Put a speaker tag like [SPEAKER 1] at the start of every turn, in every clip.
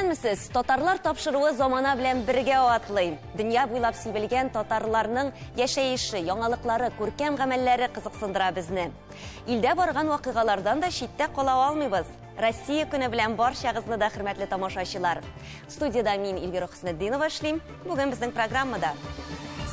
[SPEAKER 1] Беләсезме, татарлар тапшыруы замана белән бергә атлый. Дөнья буйлап сибелгән татарларның яшәеше, яңалыклары, күркәм гамәлләре кызыксындыра безне. Илдә барган вакыйгалардан да читтә кала алмыйбыз. Россия көне белән барчагызны да хөрмәтле тамашачылар. Студияда мин Эльвира Хөснетдинова эшлим. Бүген безнең программада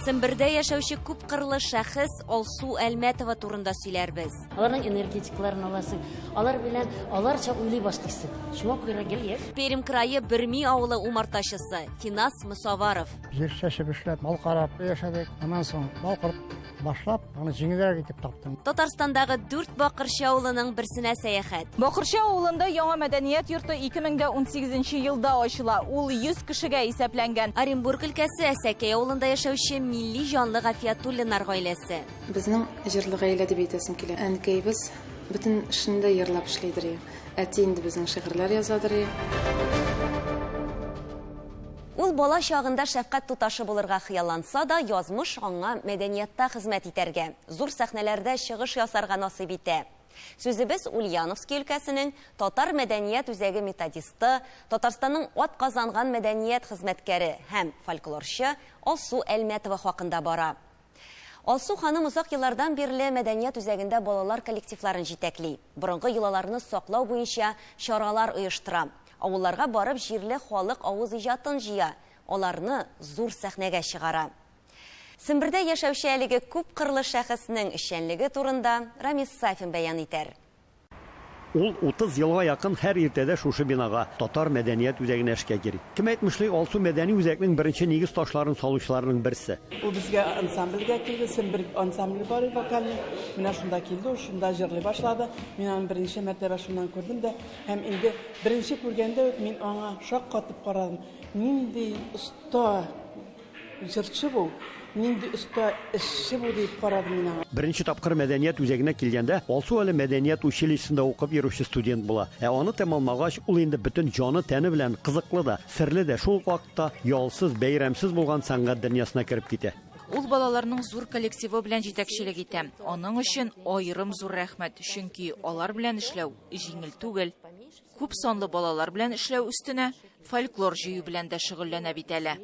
[SPEAKER 1] Сембердә яшәүче күп кырлы шәхес Алсу Әлмәтова турында сөйләрбез.
[SPEAKER 2] Аларның энергетикларын аласың. Алар белән аларча уйлый башлыйсың. Шуңа күрә гел
[SPEAKER 1] Пермь крае Бөрми авылы умартачысы Финас Мусаваров.
[SPEAKER 3] Жер шәшеп эшләп, мал карап яшәдек. Аннан соң мал корып башлап, аны җиңелрәк итеп таптым.
[SPEAKER 1] Татарстандагы 4 Бакырчы авылының берсенә сәяхәт.
[SPEAKER 4] Бакырчы авылында яңа мәдәният йорты 2018 елда ачыла. Ул 100 кешегә исәпләнгән.
[SPEAKER 1] Оренбург өлкәсе Әсәкәй авылында яшәүче милли җанлы Гафиятуллиннар гаиләсе.
[SPEAKER 5] Безнең җырлы гаилә дип әйтәсем килә. Әнкәйбез бөтен эшендә йырлап эшләйдер. Әти инде безнең шигырьләр язадыр.
[SPEAKER 1] Ул бала чагында шәфкать туташы булырга хыялланса да, язмыш аңа мәдәниятта хезмәт итәргә, зур сәхнәләрдә чыгыш ясарга насыйп итә. Сүзебез Ульяновский өлкәсенең татар мәдәният үзәге методисты, Татарстанның ат казанган мәдәният хезмәткәре һәм фольклорчы Алсу Әлмәтова хакында бара. Алсу ханым узак еллардан бирле мәдәният үзәгендә балалар коллективларын җитәкли. Борынгы йолаларны саклау буенча чаралар оештыра. Авылларга барып җирле халык авыз иҗатын җыя, аларны зур сәхнәгә чыгара. Сембердә яшәүче әлеге күп кырлы шәхеснең эшчәнлеге турында Рамис Сафин бәян итәр.
[SPEAKER 6] Ул 30 елга якын һәр иртәдә шушы бинага татар мәдәният үзәгенә эшкә йөри. Кем әйтмешли, Алсу мәдәни үзәкнең беренче нигез ташларын салучыларның берсе.
[SPEAKER 7] Ул безгә ансамбльгә килде, Сембер ансамбле бар вокальный. Менә шунда килде, шунда җырлый башлады. Мин аны беренче мәртәбә шуннан күрдем дә, һәм инде беренче күргәндә үк мин аңа шаккатып карадым. Нинди оста җырчы бу. Нинди уста эшче бу дип карадым мин аңа.
[SPEAKER 6] Беренче тапкыр мәдәният үзәгенә килгәндә, Алсу әле мәдәният училищесында укып йөрүче студент була. Аны тәмамлагач, ул инде бөтен җаны тәне белән кызыклы да, серле дә шул вакытта ялсыз, бәйрәмсез булган сәнгать дөньясына кереп китә.
[SPEAKER 8] Ул балаларның зур коллективы белән җитәкчелек итә. Аның өчен аерым зур рәхмәт, чөнки алар белән эшләү җиңел түгел. Күп санлы балалар белән эшләү өстенә фольклор җыю белән дә шөгыльләнә бит әле.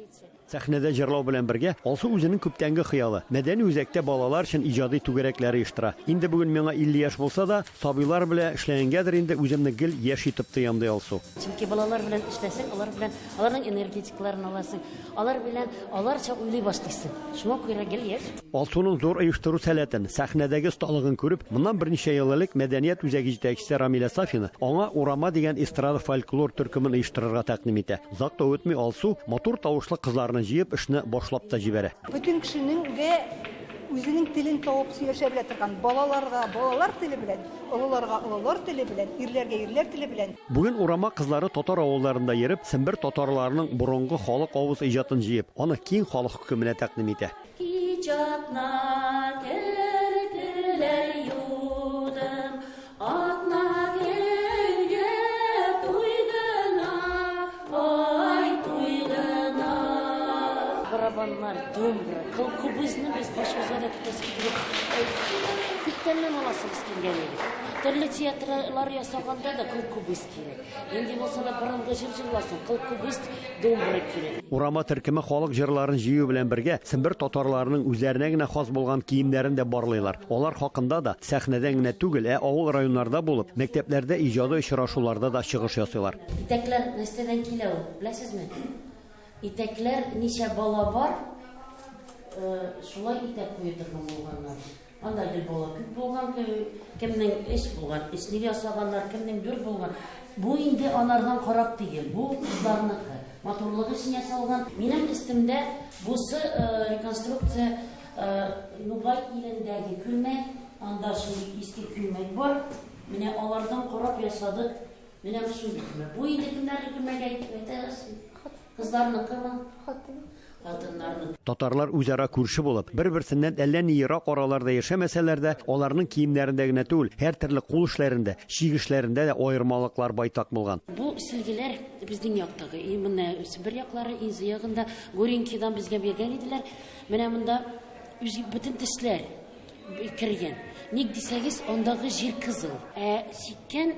[SPEAKER 6] Сәхнәдә җырлау белән бергә Алсу үзенең күптәнге хыялы мәдәни үзәктә балалар өчен иҗади түгәрәкләр оештыра. Инде бүген миңа 50 яшь булса да, сабыйлар белән эшләгәнгәдер инде үземне гел яшь итеп тоям ди Алсу.
[SPEAKER 2] Чөнки балалар белән эшләсәң, алар белән аларның энергетикларын аласың. Алар белән аларча уйлый башлыйсың. Шуңа күрә гел яшь.
[SPEAKER 6] Алсуның зур оештыру сәләтен, сәхнәдәге осталыгын күреп, моннан берничә ел элек мәдәният үзәге җитәкчесе Рамиля Сафина аңа Урама дигән эстрада фольклор төркемен оештырырга тәкъдим итә. Озак та үтми Алсу матур тавышлы кызларны җыеп эшне башлап та җибәрә.
[SPEAKER 9] Бүтән кешенең үзенең телен табып сөйләшә белә торган, балаларга балалар теле белән, олыларга олылар теле белән, ирләргә ирләр теле белән.
[SPEAKER 6] Бүген Урама кызлары татар авылларында йөреп, Сембер татарларының борынгы халык авыз иҗатын җыеп, аны киң халык хөкеменә тәкъдим итә.
[SPEAKER 2] Барабаннар, думбра, кылкыбызны без башыбызга да тотып күптәннән аласыбыз килгән иде. Төрле театрлар ясаганда да кылкыбыз кирәк. Инде булса да борынгы җыр җырласын, кылкыбыз, думбра кирәк.
[SPEAKER 6] Урама төркеме халык җырларын җыю белән бергә Сембер татарларының үзләренә генә хас булган киемнәрен дә барлыйлар. Алар хакында да сәхнәдә генә түгел, авыл районнарда булып, мәктәпләрдә иҗади очрашуларда да чыгыш ясыйлар.
[SPEAKER 2] Итәкләр нәрсәдән килә ул, беләсезме? Итәкләр ничә бала бар, шулай итәк куя торган булганнар. Анда гел бала күп булган, кемнең эш булган, эшне ясаганнар, кемнең дүр булган. Бу инде анардан карап түгел, бу кызларныкы. Матурлык өчен ясалган. Минем өстемдә бусы реконструкция Нугай илендәге күлмәк, анда шул иске күлмәк бар. Менә алардан карап ясадык. Менә шул күлмәк. Бу инде кемнәрне күлмәгә әйтәсез? Кызларныкымы? Хатыннарны.
[SPEAKER 6] Татарлар үзара күрше булып, бер-берсеннән әллә ни ерак араларда яшәмәсәләр дә, аларның киемнәрендә генә түгел, һәр төрле кул эшләрендә, чигешләрендә дә аермалыклар байтак булган.
[SPEAKER 2] Бу силгеләр безнең яктагы, менә бер яклары Инзы ягында, Горенкидан безгә биргән иделәр. Менә монда үзе бөтен тешләр кергән. Ник дисәгез, андагы җир кызыл. Сиккән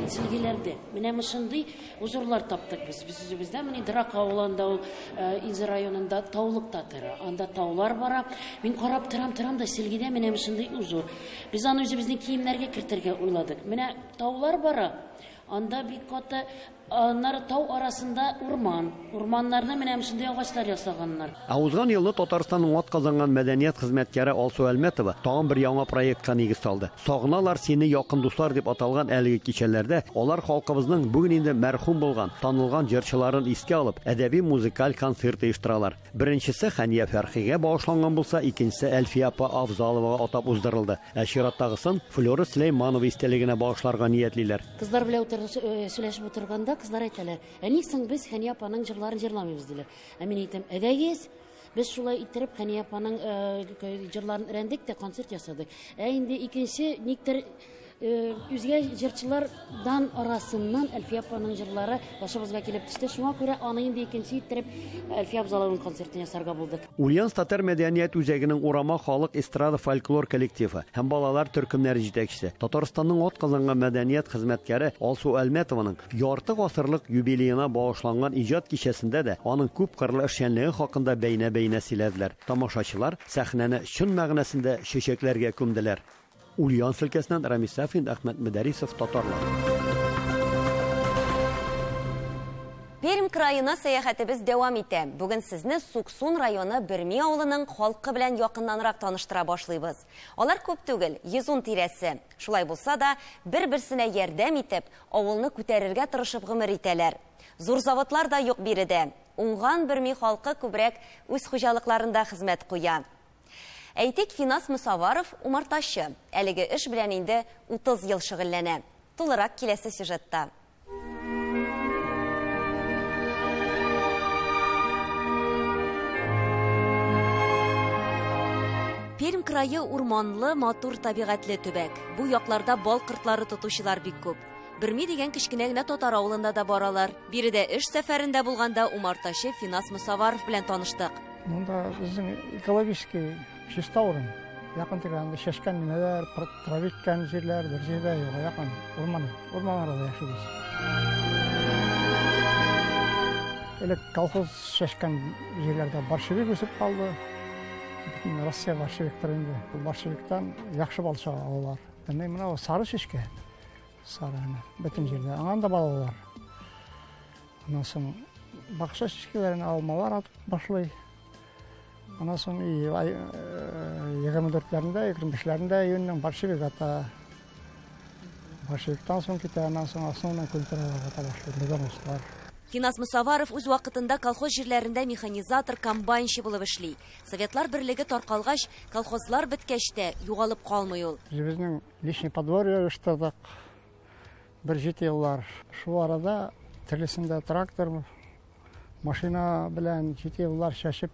[SPEAKER 2] сөлгеләрдә. Менә мошындый узурлар таптык без. Без үзебездә менә Драк авылында, ул Инза районында таулыкта тора. Анда таулар бара. Мин карап торам да сөлгедә менә мошындый узур. Без аны үзебезнең киемнәргә кертергә уйладык. Менә таулар бара. Анда бик каты тау арасында урман. Урманнарны менә шундый агачлар ясаганнар.
[SPEAKER 6] Узган елны Татарстанның атказанган мәдәният хезмәткәре Алсу Әлмәтова тагын бер яңа проектка нигез салды. Сагыналар сине якын дуслар дип аталган әлеге кичәләрдә алар халкыбызның бүген инде мәрхүм булган, танылган җырчыларын искә алып, әдәби музыкаль концерт оештыралар. Беренчесе Хәния Фәрхигә багышланган булса, икенчесе Әлфия апа Авзаловага атап уздырылды. Ә чираттагысын Флора Сөләйманова истәлегенә багышларга ниятлиләр.
[SPEAKER 2] Кызлар белән сөйләшеп утырганда кызлар әйтәләр: "Ник соң без Хәния апаның җырларын җырламыйбыз?" диләр. Мин әйтәм: "Әдәгез, без шулай иттереп Хәния апаның җырларын өйрәндек тә концерт ясадык. Инде икенче никтер үзгә җырчылардан арасыннан Әлфия апаның җырлары башыбызга килеп төште. Шуңа күрә аны инде икенче иттереп Әлфия Абзаловның концертын ясарга булдык."
[SPEAKER 6] Ульяновск татар мәдәният үзәгенең Урама халык эстрада фольклор коллективы һәм балалар төркемнәре җитәкчесе, Татарстанның атказанган мәдәният хезмәткәре Алсу Әлмәтованың ярты гасырлык юбилеена багышланган иҗат кичәсендә дә аның күп кырлы эшчәнлеге хакында бәйнә сөйләделәр. Тамашачылар сәхнәне чын мәгънәсендә чәчәкләргә күмделәр. Ульяновск өлкәсеннән Рамис Сафин, Әхмәт Мөдәрисов, Татарлар.
[SPEAKER 1] Пермь крайына сәяхәтебез дәвам итә. Бүген сезне Суксун районы Берми авылының халкы белән якыннанрак таныштыра башлыйбыз. Алар күп түгел, 110 тирәсе. Шулай булса да, бер-берсенә ярдәм итеп, авылны күтәрергә тырышып гомер итәләр. Зур заводлар да юк биредә. Уңган Берми халкы күбрәк үз хуҗалыкларында хезмәт куя. Әйтик, Финас Мусаваров умарташы. Әлеге эш белән инде 30 ел шөгыльләнә. Тулырак киләсе сюжетта. Пермь крайы урманлы, матур табигатьле төбәк. Бу якларда бал кыртлары тотучылар бик күп. Берми дигән кечкенә генә татар авылында да баралар. Биредә эш сәфәрендә булганда умарташы Финас Мусаваров белән таныштык.
[SPEAKER 3] Монда безнең экологический чиста урын. Якын тирәсендә шәшкән нәләр, травиткән җирләр, бер җирдә якын урманнарда яшибез. Элек колхоз шәшкән җирләрдә большевик үсеп калды. Россия большевиктар инде. Большевиктан яхшы бал чыга алалар. Менә сары шешкә. Сары бөтен җирдә. Анда балалар. Аннан соң бакча шешкәләрен алмалар атып башлый. Аннан соң 24-ләрендә, 25-ләрендә июньнең большевик ата. Большевиктан соң китә, аннан соң основной культураларга ата башлый. Медоностлар.
[SPEAKER 1] Финас Мусаваров үз вакытында колхоз җирләрендә механизатор, комбайнчы булып эшли. Советлар берлеге таркалгач, колхозлар беткәч тә югалып калмый ул.
[SPEAKER 3] Безнең личный подворье оештырдык. Бер 7 еллар. Шу арада төрлесендә трактор, машина белән 7 еллар шәшеп,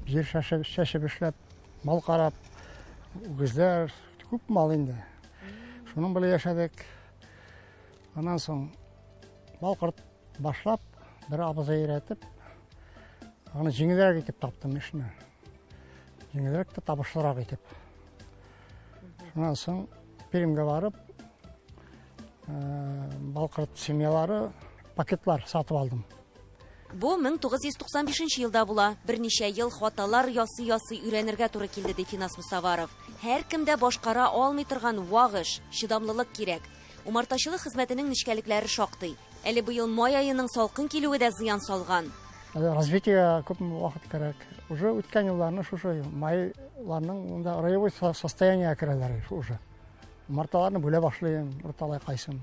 [SPEAKER 3] җир шәшеп эшләп, мал карап, үгезләр, күп мал инде. Шуның белән яшәдек. Аннан соң балкырт башлап, бер абзый өйрәтеп, аны җиңелрәк итеп таптым эшне. Җиңелрәк тә табышлырак итеп. Шуннан соң Пермгә барып, балкырт семьялары пакетлар сатып алдым.
[SPEAKER 1] Бу 1995 елда була. Берничә ел хаталар ясый өйрәнергә туры килде ди Финас Мусаваров. Һәр кемдә башкара алмый торган вагыш, чыдамлылык кирәк. Умартачылык хезмәтенең нечкәлекләре шактый. Әле быел май аеның салкын килүе дә зыян салган.
[SPEAKER 3] Развитие күп вакыт кирәк. Уже үткән елларны шушы майларның монда роевой состояние керәләр уже. Умарталарны бүлә башлыйм, урталай кайсын.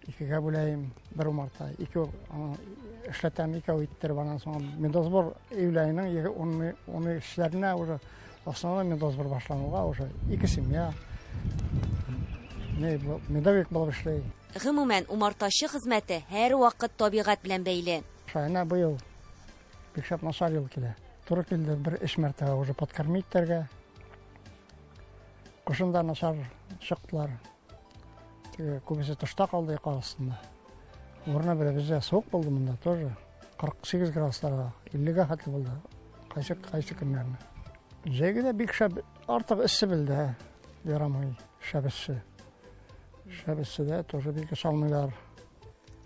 [SPEAKER 3] Икегә бүләйм, бер умарта, ике эшләтәм, ике үттереп аннан соң медозбор июль-айның 10-эшләренә уже основной медозбор башлануга уже ике семья. Медовик булып эшләй.
[SPEAKER 1] Гомумән, умартачы хезмәте һәр вакыт табигать белән бәйле.
[SPEAKER 3] Шайна быел бик шәп начар ел килә. Туры килде бер эш мәртәбә уже подкормиттәргә. Кушында начар чыктылар. Күбесе тышта калды карасында. Урына белә бездә суык булды монда тоже. 48 градусларга, 50-га хәтле булды. Кайсы көннәрне. Җәйгедә бик шәп артык эссе булды. ярамый шәбесше. Шәбесше дә тоже бик шалмыйлар.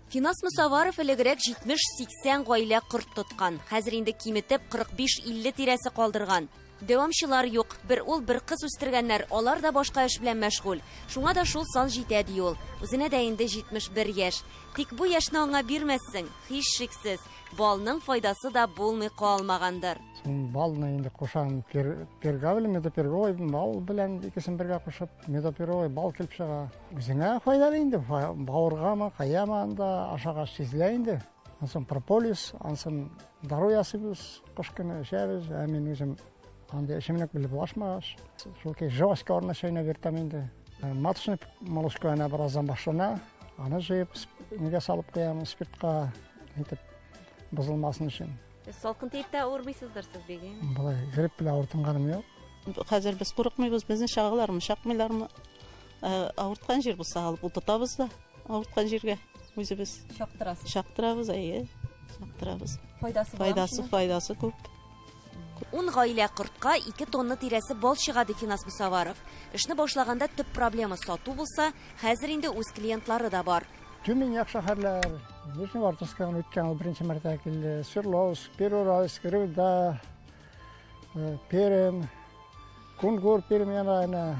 [SPEAKER 1] Финас Мусаваров элегрәк 70-80 гаилә корт тоткан. Хәзер инде киметеп 45-50 тирәсе калдырган. Дәвамчылар юк. Бер ул, бер кыз үстергәннәр, алар да башка эш белән мәшгуль. Шуңа да шул сан җитә ди ул. Үзенә дә инде 71 яшь. Тик бу яшьне аңа бирмәссең, һич шиксез, балның файдасы да булмый калмагандыр.
[SPEAKER 3] Балны инде кушан пергавле, медоперговый, бал белән икесен бергә кушып, медоперговый бал килеп чыга. Үзеңә файдалы инде, бавыргамы, каямы анда ашага сизлә инде. Ансын прополис, ансын дару ясыйбыз, кыш көне эчәбез, ә мин үзем анда эшемне белеп булашмагаш. Шул ки жаваска орнашайна бертам инде. Маточный молочканы бераздан башлана, аны җыеп, нигә салып куям, спиртка итеп бозылмасын өчен.
[SPEAKER 1] Салкын типтә урмыйсыздыр сез беге.
[SPEAKER 3] Булай, грип белән авыртынганым юк.
[SPEAKER 10] Хәзер без курыкмыйбыз, безне шагалармы, шакмыйлармы? Авырткан җир булса алып утыртабыз да, авырткан җиргә үзебез
[SPEAKER 1] Шактырасыз.
[SPEAKER 10] шактырабыз, шактырабыз.
[SPEAKER 1] Файдасы
[SPEAKER 10] күп.
[SPEAKER 1] 10 гаилә кортка 2 тонна тирәсе бал чыгады Финас Мусаваров. Эшне башлаганда төп проблема сату булса, хәзер инде үз клиентлары да бар.
[SPEAKER 3] Тюмень шәһәрләр, Нижневартовскан үткән беренче мәртәбә килде, Свердловск, Первоуральск, Рыбда, Пермь, Кунгур, Пермь районы.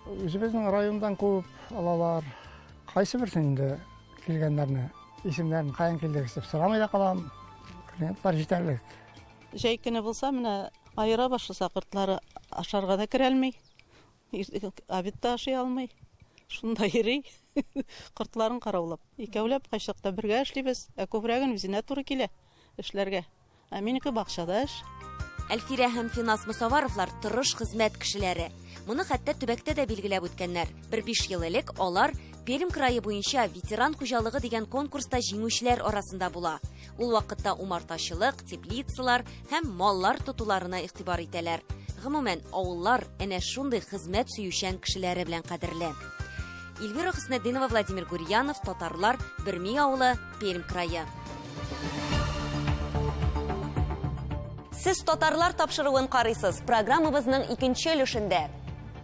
[SPEAKER 3] Үзебезнең райондан күп алалар. Кайсы берсен инде килгәннәрне, исемнәрен каян килдегез дип сорамый да калам. Клиентлар җитәрлек.
[SPEAKER 10] Җәй көне булса, менә айыра башласа кортлары ашарга да керә алмый. Обед та ашый алмый. Шунда йөри. Кортларын караулап. Икәүләп кайчакта бергә эшлибез, ә күбрәген үзенә туры килә эшләргә. Ә минеке бакчада эш.
[SPEAKER 1] Әлфирә һәм Финас Мусаваровлар тырыш хезмәт кешеләре. Моны хәтта төбәктә дә билгеләп үткәннәр. 5 ел элек алар Пермь крае буенча ветеран хуҗалыгы дигән конкурста җиңүчеләр арасында була. Ул вакытта умартачылык, теплицалар һәм маллар тотуларына игътибар итәләр. Гомумән, авыллар әнә шундый хезмәт сөючән кешеләре белән кадерле. Эльвира Хөснетдинова, Владимир Гурьянов, Татарлар, Бөрми авылы, Пермь крае. Сез татарлар тапшыруын карыйсыз. Программабызның 2нче өлешендә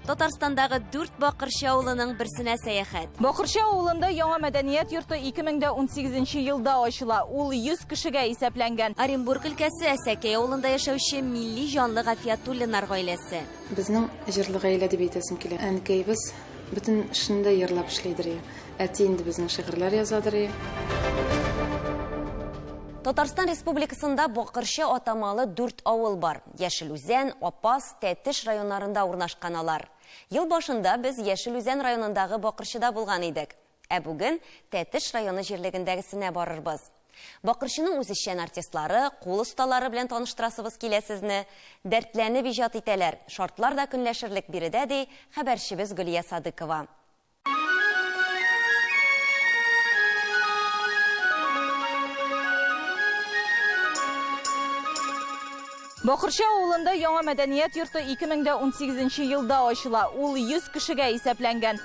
[SPEAKER 1] Татарстандагы 4 Бакырчы авылының берсенә сәяхәт.
[SPEAKER 4] Бакырчы авылында яңа мәдәният йорты 2018 елда ачыла. Ул 100 кешегә исәпләнгән.
[SPEAKER 1] Оренбург өлкәсе Әсәкәй авылында яшәүче милли җанлы Гафиятуллиннар гаиләсе.
[SPEAKER 5] Безнең җырлы гаилә дип әйтәсем килә. Әнкәйбез бөтен эшендә йырлап эшләйдер. Әти инде безнең шигырьләр язадыр.
[SPEAKER 1] Татарстан Республикасында Бакырчы атамалы 4 авыл бар. Яшелүзән, Апас, Тәтеш районнарында урнашкан алар. Ел башында без Яшелүзән районындагы Бакырчыда булган идек. Ә бүген Тәтеш районы җирлегендәгесенә барырбыз. Бакырчының үзешчән артистлары, кул осталары белән таныштырасыбыз килә сезне. Дәртләнеп иҗат итәләр. Шартлар да көнләшерлек биредә ди хәбәрчебез Гөлия Садыкова.
[SPEAKER 4] Бакырчы авылында яңа мәдәният йорты 2018 елда ачыла. Ул 100 кешегә исәпләнгән.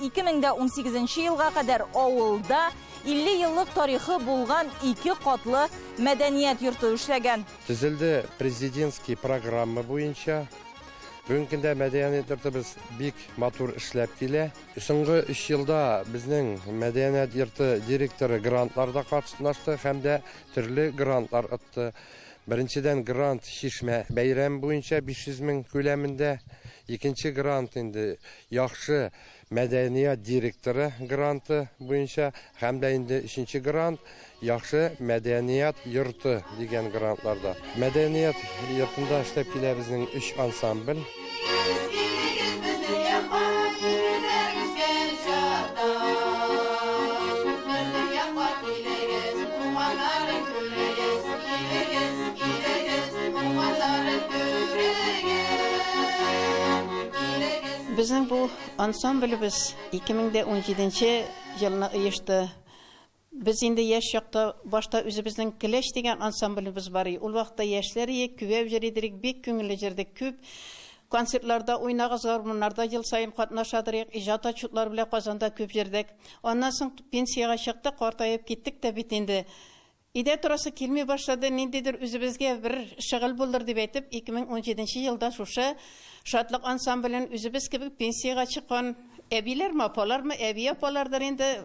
[SPEAKER 4] 2018 елга кадәр авылда 50 еллык тарихы булган 2 катлы мәдәният йорты эшләгән.
[SPEAKER 11] Төзелде президентский программа буенча. Бүгенге көндә мәдәният йорты без бик матур эшләп килә. Соңгы 3 елда безнең мәдәният йорты директоры грантларда катнашты һәм дә төрле грантлар отты. Беренчедән грант Шишмә бәйрәм буенча 500 мең күләмендә, икенче грант инде яхшы мәдәният директоры гранты буенча һәм дә инде 3нче грант яхшы мәдәният йорты дигән грантларда. Мәдәният йортында эшләп килә безнең 3 ансамбль.
[SPEAKER 12] Безнең бу ансамблебез 2017 елны оешты. Без инде яшь чакта башта үзебезнең Келәш дигән ансамблебез бар. Ул вакытта яшьләр күбәп йөридек, бик күңелле җирдә күп концертларда уйнагыз, гармуннарда ел саен катнашадык, иҗат отчетлар белән Казанда күп йөрдек. Аннан соң пенсияга чыкты, картаеп киттек тә бит инде. Иде турасы килмей башлады, ниндидер үзебезгә бер шөгыль булдыр дип әйтеп, 2017 елда шушы шатлык ансамблен үзебез кебек пенсияга чыккан әбиләрме, апалармы, әби апалардар инде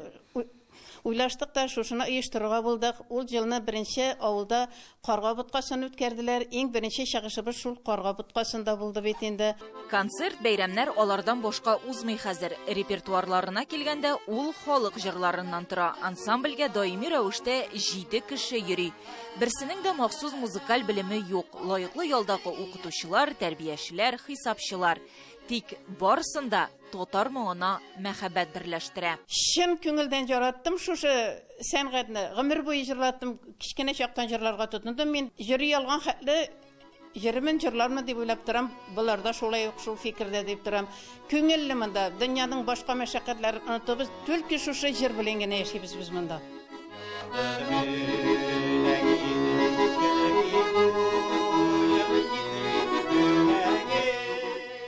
[SPEAKER 12] уйлаштык та шушыны оештырырга булдык. Ул җылны беренче авылда карга буткасын үткәрделәр. Иң беренче чыгышыбыз шул карга буткасында булды бит инде.
[SPEAKER 8] Концерт, бәйрәмнәр алардан башка узмый хәзер. Репертуарларына килгәндә ул халык җырларыннан тора. Ансамбльгә даими рәвештә 7 кеше йөри. Берсенең дә махсус музыкаль белеме юк. Лаеклы ялдагы укытучылар, тәрбиячеләр, хисапчылар. Тик барысында татар моңына мәхәббәт берләштерә.
[SPEAKER 12] Чын күңелдән яраттым шушы сәнгатьне. Гомер буе җырлаттым, кичкенә чактан җырларга тотындым. Мин җыри алган хәтле җырымын җырлармы дип уйлап торам. Булар да шулай ук шул фикердә дип торам. Күңелле монда, дөньяның башка мәшәкатьләрен онытыбыз, түлки шушы җыр белән генә яшибез без монда.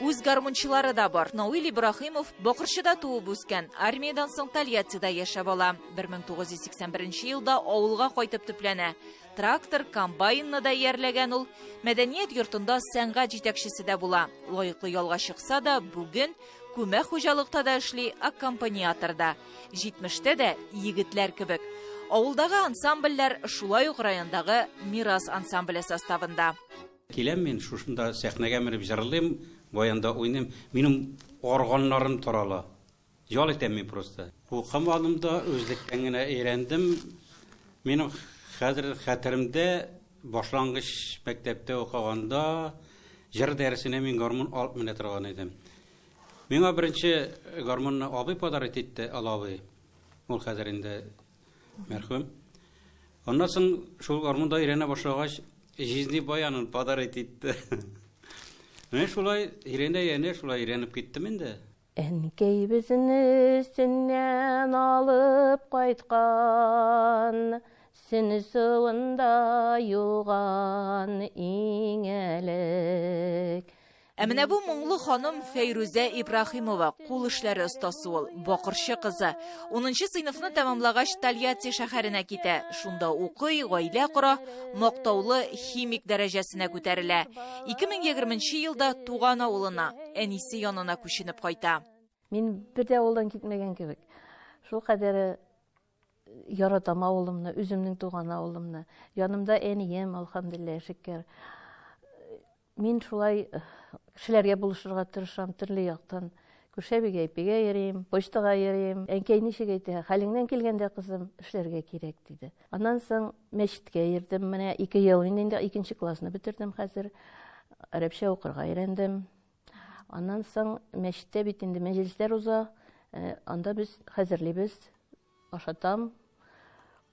[SPEAKER 8] Үз гармунчылары да бар. Науил Ибрахимов Бакырчыда туып үскән, армиядан соң Тольяттида яшәп ала. 1981 елда авылга кайтып төпләнә. Трактор, комбайнны да иярләгән ул. Мәдәният йортында сәнгать җитәкчесе дә була. Лаеклы ялга чыкса да, бүген күмәк хуҗалыкта да эшли, аккомпаниаторда. 70тә дә егетләр кебек. Авылдагы ансамбльләр шулай ук райондагы Мирас ансамбле составында.
[SPEAKER 13] Киләм мин шушында сәхнәгә менеп җырлыйм, баянда уйныйм. Минем органнарым торала. Ял итәм мин просто. Укымадымда үзлектән генә өйрәндем. Минем хәзер хәтеремдә башлангыч мәктәптә укыганда җыр дәресенә мин гармун алып менә торган идем. Миңа беренче гармунны абый подарок итте, алабый. Ул хәзер инде мәрхүм. Аннан соң шул гармунда өйрәнә башлагач, жизни баянын подарок итте. Мен шулай өйрәнеп киттем инде.
[SPEAKER 14] Әнкәй безнең өстеннән алып кайткан, сине суында юган иң элек.
[SPEAKER 8] Ә менә бу моңлы ханым Фәйрүзә Ибрахимова, кул эшләре остасы ул, Бакырчы кызы. 10нчы сыйныфны тәмамлагач Тольятти шәһәренә китә. Шунда укый, гаилә кора, мактаулы химик дәрәҗәсенә күтәрелә. 2020 елда туган авылына, әнисе янына күченеп кайта.
[SPEAKER 14] Мин бер дә авылдан китмәгән кебек. Шул кадәр яратам авылымны, үземнең туган авылымны. Янымда әнием, алхамдулилlah, шөкер. Мин шулай кешеләргә булышырга тырышам, төрле яктан. Күршәбигә, ипигә йөрим, почтага йөрим. Әнкәй ничек әйтә, хәлеңнән килгәндә кызым, эшләргә кирәк диде. Аннан соң мәчеткә йөрдем. Менә 2 ел инде 2нче классны бетердем хәзер. Арабча укырга өйрәндем. Аннан соң мәчеттә бит инде мәҗлесләр уза. Анда без хәзерлибез, ашатам.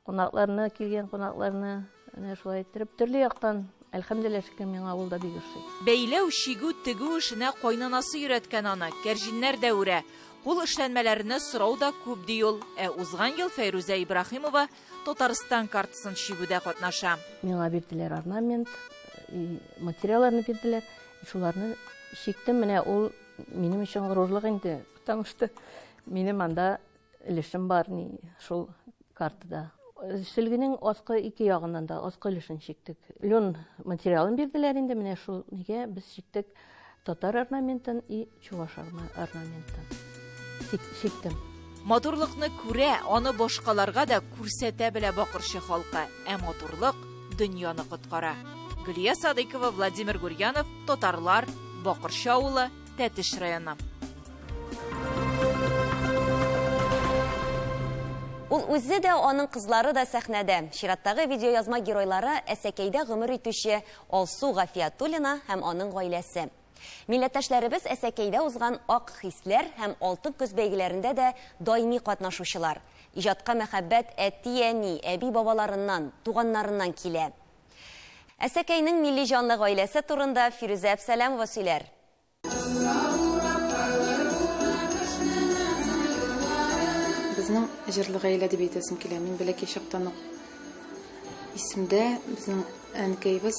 [SPEAKER 14] Кунакларны, килгән кунакларны, менә шулай итеп төрле яктан Әлхәмдулилlah, шөкер, миңа авылда бик ошый.
[SPEAKER 8] Бәйләү, шигү, тегү эшенә кайнанасы өйрәткән аны, кәрҗиннәр дә үрә. Кул эшләнмәләренә сорау да күп ди ул. Узган ел Фәйрүзә Ибрахимова Татарстан картасын чигүдә катнаша.
[SPEAKER 14] Миңа бирделәр орнамент, материалларны бирделәр. Шуларны чиктем, менә ул минем өчен горурлык инде, потому что минем анда өлешем бар шул картада. Сөлгенең аскы 2 ягыннан да аскы өлешен чиктек. Лен материалын бирделәр инде, менә шул нигә без чиктек татар орнаментын и чуваш орнаментын. Чиктем.
[SPEAKER 8] Матурлыкны күрә, аны башкаларга да күрсәтә белә Бакырчы халкы. Матурлык дөньяны коткара. Гөлия Садыкова, Владимир Гурьянов, Татарлар, Бакырчы авылы, Тәтеш районы.
[SPEAKER 1] Ул үзе дә, аның кызлары да сәхнәдә. Чираттагы видеоязма геройлары Әсәкәйдә гомер итүче Алсу Гафиятуллина һәм аның гаиләсе. Милләттәшләребез Әсәкәйдә узган ак хисләр һәм алтын көз бәйгеләрендә дә даими катнашучылар. Иҗатка мәхәббәт әти-әни, әби-бабаларыннан, туганнарыннан килә. Әсәкәйнең милли җанлы гаиләсе турында Фирүзә Әбсәләмова сөйләр.
[SPEAKER 5] Безнең җырлы гаилә дип әйтәсем килә. Мин бәләкәй чактан ук исемдә безнең әнкәйбез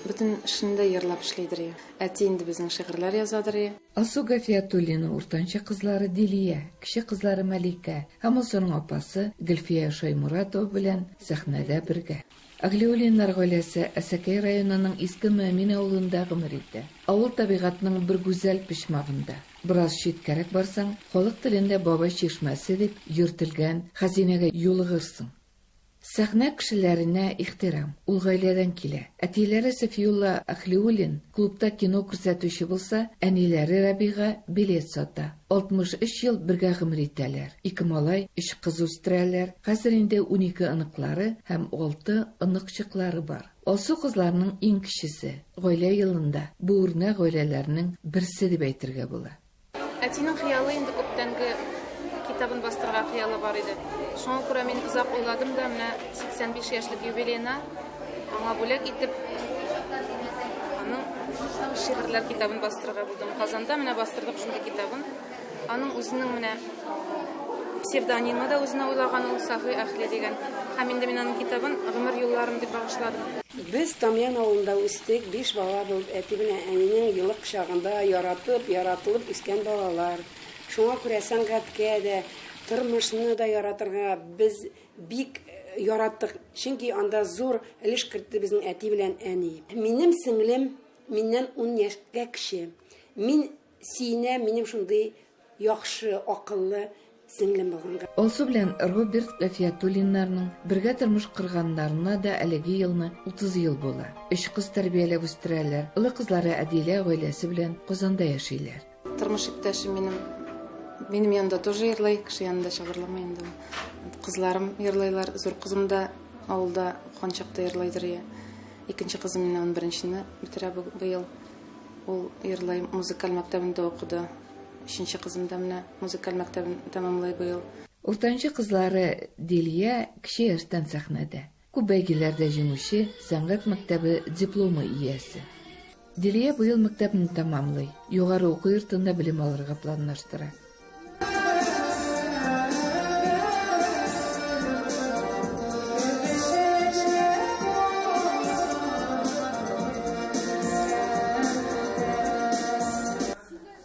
[SPEAKER 5] Бүтін ішінде ерлап ішлейдір. Әти инде біздің шиғырлар язадыр.
[SPEAKER 15] Алсу Гафиятуллина уртанчы кызлары Дилия, кіші кызлары Малика, һәм соның апасы Гөлфия Шаймуратова белән сәхнәдә бергә. Аглиулиннар гаиләсе Әсәкәй районының Иске Мөәмин авылында гомер итә. Авыл табигатының бер гүзәл пишмагында. Біраз читкәрәк барсаң, халык телендә Бабай чишмәсе дип йөртелгән хәзинәгә юлыгырсың. Сәхнә кешеләренә ихтирам. Ул гаиләдән килә. Әтиләре Сафиулла Ахлиуллин клубта кино күрсәтүче булса, әниләре Рабига билет сата. 63 ел бергә гомер итәләр. 2 малай, 3 кыз үстерәләр. Хәзер инде 12 аныклары һәм 6 аныкчыклары бар. Алсу кызларның иң кечесе. Гаилә елында бу үрнәк гаиләләрнең берсе дип әйтергә була.
[SPEAKER 5] Әтинең хыялы инде күптәнге китабын бастырга хыялы бар иде. Шуңа күрә мин озак уйладым да, менә 85 яшьлек юбилейна аңа бүләк итеп аның шигырьләр китабын бастырга булдым. Казанда менә бастырдык шундый китабын. Аның үзенең менә псевдонимы да үзенә уйлаган ул Сафи Ахли дигән. Һәм инде мин аның китабын гомер юлларым дип багышладым.
[SPEAKER 16] Без Тамян авылында үстек, 5 бала булып, әти белән әнинең елык чагында яратылып үскән балалар. Шуңа күрә сәнгатькә дә, тормышны да яратырга без бик яраттык. Чөнки анда зур өлеш кертте безнең әти белән әни. Минем сеңлем миннән 10 яшькә кече. Мин сине минем шундый яхшы, акыллы сеңлем булганга.
[SPEAKER 15] Алсу белән Роберт Гафиятуллиннарның бергә тормыш кырганнарына да әлеге елны 30 ел була. 3 кыз тәрбияләп үстерәләр. Улы кызлары Әдилә гаиләсе белән Казанда яшиләр.
[SPEAKER 5] Тормыш иптәшем минем янында тоже йырлый, кеше янында чыгарламый инде. Кызларым йырлайлар, зур кызым да авылда укыган чакта йырлайдыр. Икенче кызым менә 11-не бетерә быел. Ул йырлай, музыкаль мәктәбендә укыды. 3-нче кызым да менә музыкаль мәктәбен тәмамлай быел.
[SPEAKER 15] Уртанчы кызлары Дилия кече яшьтән сәхнәдә. Күп бәйгеләрдә җиңүче, сәнгать мәктәбе дипломы иясе. Дилия быел мәктәпне тәмамлый, югары уку йортында белем алырга планлаштыра.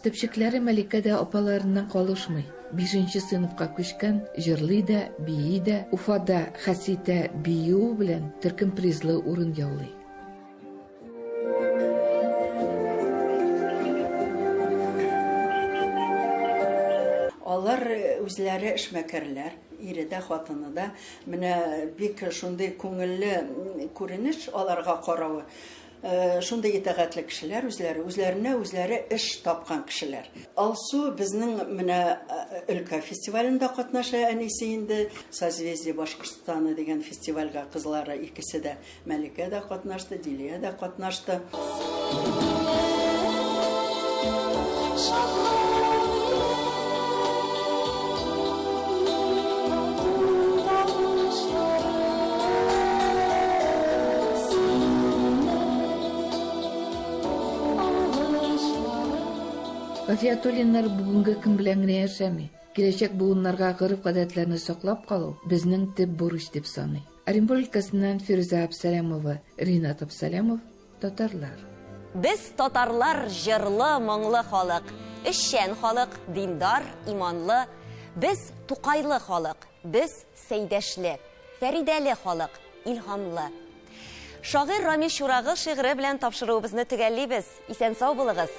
[SPEAKER 15] Төпчекләре Мәликә дә апаларыннан калышмый. 5-нче сыйныфка күчкән, җырлый да, бии дә, Уфада Хәситә бию белән төркем призлы урын яулый.
[SPEAKER 17] Алар үзләре эшмәкәрләр, ире дә, хатыны да. Менә бик шундый күңелле күренеш аларга каравы. Шундый итәгатьле кешеләр, үзләренә эш тапкан кешеләр. Алсу безнең менә өлкә фестивалендә катнаша, әнисе инде Созвездие Башкортстаны дигән фестивальгә кызлары икесе дә, Мәликә дә катнашты, Дилия дә катнашты.
[SPEAKER 15] Гафиятуллиннар бүгенге көн белән генә яшәми. Киләчәк буыннарга гырыф-гадәтләрне саклап калу безнең төп бурыч дип саный. Оренбур өлкәсеннән Фируза Абсалямова, Ринат Абсалямов, татарлар.
[SPEAKER 1] Без татарлар җырлы, моңлы халык, эшчән халык, диндар, иманлы. Без тукайлы халык, без сәйдәшле, фәридәле халык, илһамлы. Шагыйрь Рамил Шурагыл шигыре белән тапшыруыбызны төгәллибез. Исән сау булыгыз.